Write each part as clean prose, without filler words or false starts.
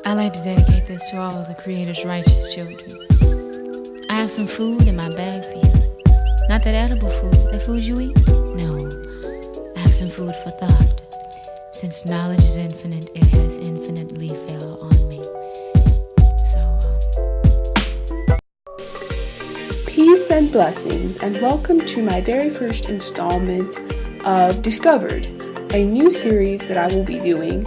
I like to dedicate this to all of the Creator's righteous children. I have some food in my bag for you. Not that edible food, the food you eat? No. I have some food for thought. Since knowledge is infinite, it has infinitely fell on me. Peace and blessings, and welcome to my very first installment of Discovered, a new series that I will be doing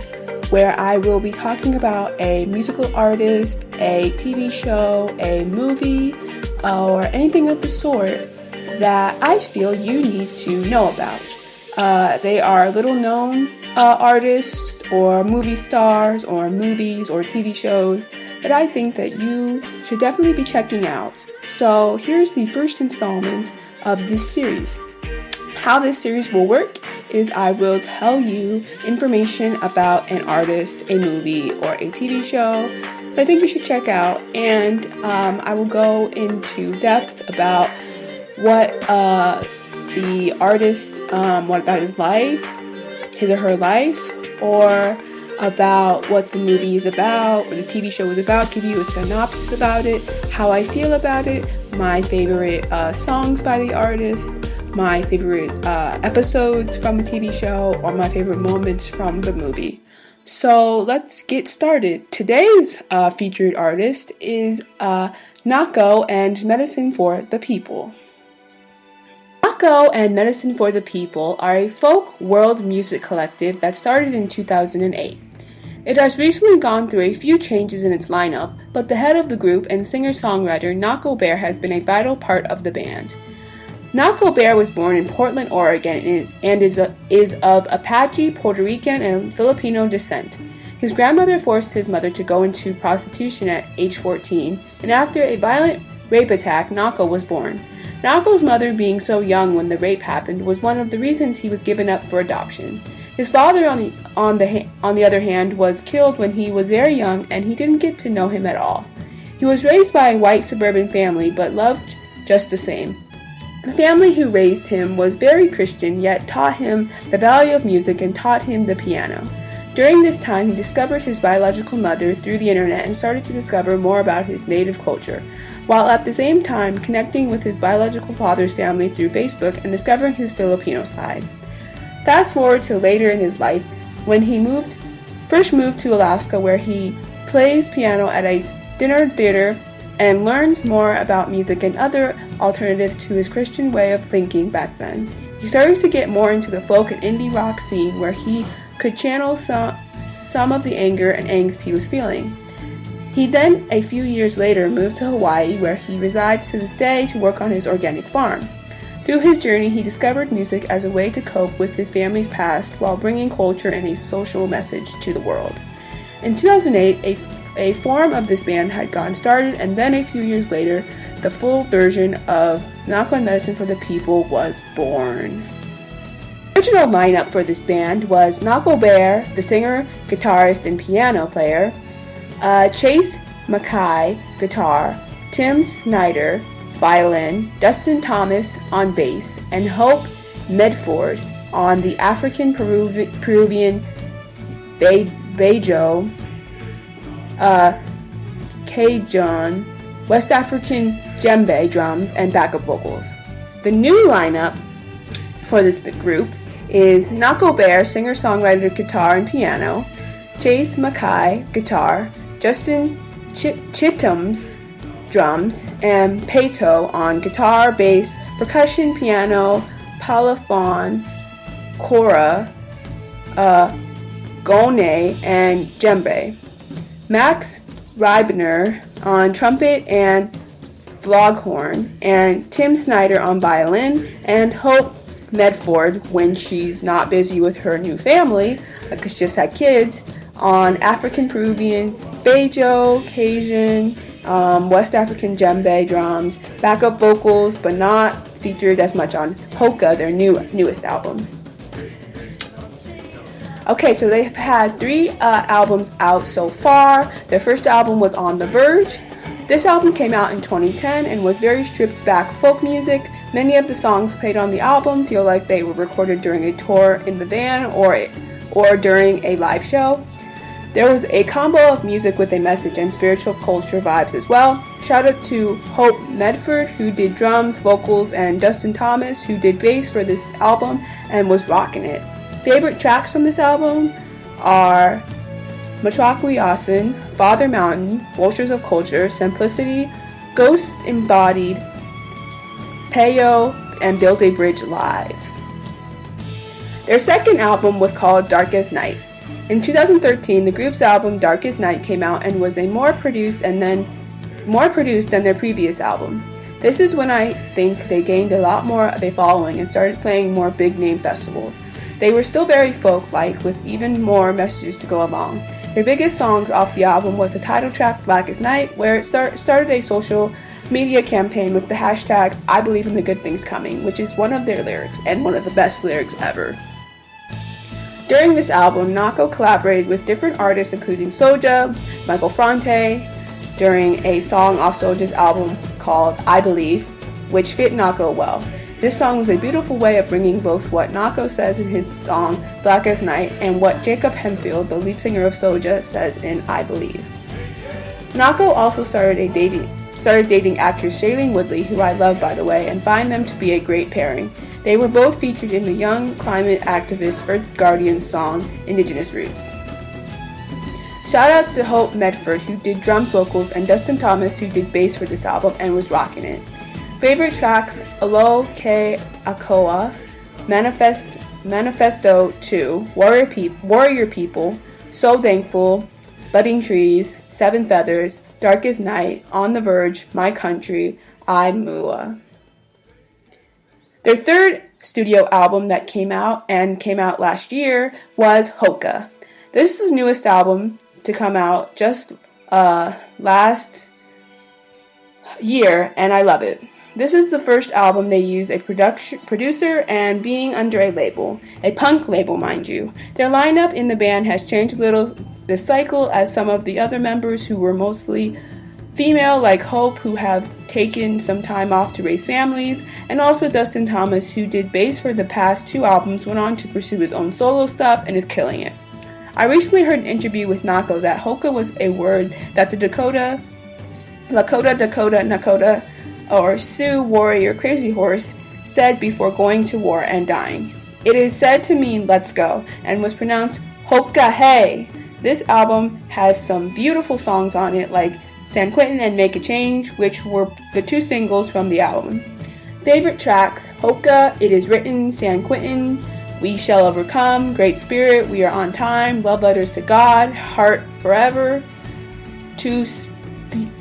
where I will be talking about a musical artist, a TV show, a movie, or anything of the sort that I feel you need to know about. They are little known artists or movie stars or movies or TV shows that I think that you should definitely be checking out. So here's the first installment of this series. How this series will work is I will tell you information about an artist, a movie, or a TV show that I think you should check out, and I will go into depth about what the artist, what about his life, his or her life, or about what the movie is about, or the TV show is about, give you a synopsis about it, how I feel about it, my favorite songs by the artist, my favorite episodes from a TV show, or my favorite moments from the movie. So let's get started. Today's featured artist is Nahko and Medicine for the People. Nahko and Medicine for the People are a folk world music collective that started in 2008. It has recently gone through a few changes in its lineup, but the head of the group and singer-songwriter Nahko has been a vital part of the band. Nahko was born in Portland, Oregon, and is of Apache, Puerto Rican, and Filipino descent. His grandmother forced his mother to go into prostitution at age 14, and after a violent rape attack, Nahko was born. Nahko's mother, being so young when the rape happened, was one of the reasons he was given up for adoption. His father, on the other hand, was killed when he was very young, and he didn't get to know him at all. He was raised by a white suburban family, but loved just the same. The family who raised him was very Christian, yet taught him the value of music and taught him the piano. During this time, he discovered his biological mother through the internet and started to discover more about his native culture, while at the same time connecting with his biological father's family through Facebook and discovering his Filipino side. Fast forward to later in his life, when he first moved to Alaska, where he plays piano at a dinner theater and learns more about music and other alternatives to his Christian way of thinking back then. He started to get more into the folk and indie rock scene, where he could channel some of the anger and angst he was feeling. He then, a few years later, moved to Hawaii, where he resides to this day to work on his organic farm. Through his journey, he discovered music as a way to cope with his family's past while bringing culture and a social message to the world. In 2008, a form of this band had gotten started, and then a few years later, the full version of Nahko and Medicine for the People was born. The original lineup for this band was Nahko, the singer, guitarist, and piano player, Chase Mackay, guitar, Tim Snyder, violin, Dustin Thomas on bass, and Hope Medford on the African Peruvian Bejo, Cajun, West African djembe drums, and backup vocals. The new lineup for this group is Nahko, singer-songwriter, guitar, and piano, Chase Mackay, guitar, Justin Chittum's drums, and Peto on guitar, bass, percussion, piano, palaphon, kora, gone, and djembe. Max Reibner on trumpet and flugelhorn, and Tim Snyder on violin, and Hope Medford, when she's not busy with her new family, because she just had kids, on African Peruvian, Bejo, Cajun, West African djembe drums, backup vocals, but not featured as much on Hoka, their newest album. Okay, so they've had 3 albums out so far. Their first album was On the Verge. This album came out in 2010 and was very stripped back folk music. Many of the songs played on the album feel like they were recorded during a tour in the van or during a live show. There was a combo of music with a message and spiritual culture vibes as well. Shout out to Hope Medford, who did drums, vocals, and Dustin Thomas, who did bass for this album and was rocking it. Favorite tracks from this album are Matraku Yasin, Father Mountain, Vultures of Culture, Simplicity, Ghost Embodied, Payo, and Build a Bridge Live. Their second album was called Darkest Night. In 2013, the group's album Darkest Night came out and was more produced than their previous album. This is when I think they gained a lot more of a following and started playing more big-name festivals. They were still very folk-like, with even more messages to go along. Their biggest songs off the album was the title track Blackest Night, where it started a social media campaign with the hashtag I Believe in the Good Things Coming, which is one of their lyrics and one of the best lyrics ever. During this album, Nahko collaborated with different artists including Soulja, Michael Franti, during a song off Soulja's album called I Believe, which fit Nahko well. This song was a beautiful way of bringing both what Nahko says in his song Blackest Night and what Jacob Hempfield, the lead singer of Soulja, says in I Believe. Nahko also started dating actress Shailene Woodley, who I love by the way, and find them to be a great pairing. They were both featured in the young climate activist Earth Guardian's song Indigenous Roots. Shout out to Hope Medford, who did drums, vocals, and Dustin Thomas, who did bass for this album and was rocking it. Favorite tracks: Alo Ke Akoa, Manifesto 2, Warrior People, So Thankful, Budding Trees, Seven Feathers, Darkest Night, On the Verge, My Country, I Mua. Their third studio album that came out last year was Hoka. This is the newest album to come out just last year, and I love it. This is the first album they use a producer and being under a label, a punk label, mind you. Their lineup in the band has changed a little this cycle, as some of the other members who were mostly female, like Hope, who have taken some time off to raise families, and also Dustin Thomas, who did bass for the past two albums, went on to pursue his own solo stuff and is killing it. I recently heard an interview with Nahko that Hoka was a word that the Nakota, or Sioux warrior Crazy Horse said before going to war and dying. It is said to mean let's go and was pronounced Hoka Hey. This album has some beautiful songs on it like San Quentin and Make a Change, which were the two singles from the album. Favorite tracks: Hoka, It Is Written, San Quentin, We Shall Overcome, Great Spirit, We Are on Time, Love Letters to God, Heart Forever, Tus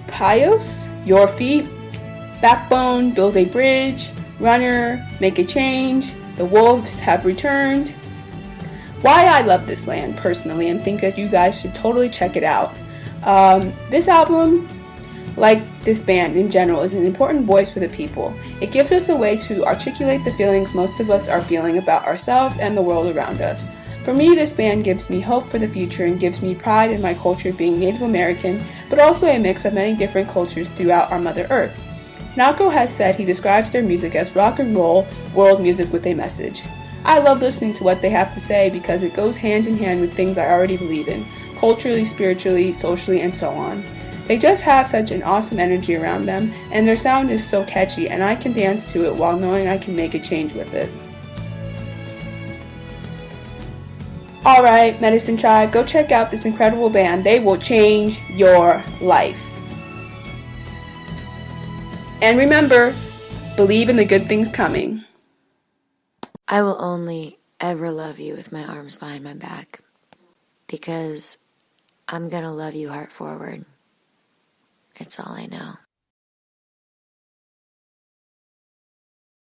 Pios, Your Feet, Backbone, Build a Bridge, Runner, Make a Change, The Wolves Have Returned. Why I love this land personally and think that you guys should totally check it out. This album, like this band in general, is an important voice for the people. It gives us a way to articulate the feelings most of us are feeling about ourselves and the world around us. For me, this band gives me hope for the future and gives me pride in my culture being Native American, but also a mix of many different cultures throughout our Mother Earth. Nahko has said he describes their music as rock and roll world music with a message. I love listening to what they have to say because it goes hand in hand with things I already believe in, culturally, spiritually, socially, and so on. They just have such an awesome energy around them, and their sound is so catchy, and I can dance to it while knowing I can make a change with it. Alright, Medicine Tribe, go check out this incredible band. They will change your life. And remember, believe in the good things coming. I will only ever love you with my arms behind my back, because I'm gonna love you heart forward. It's all I know.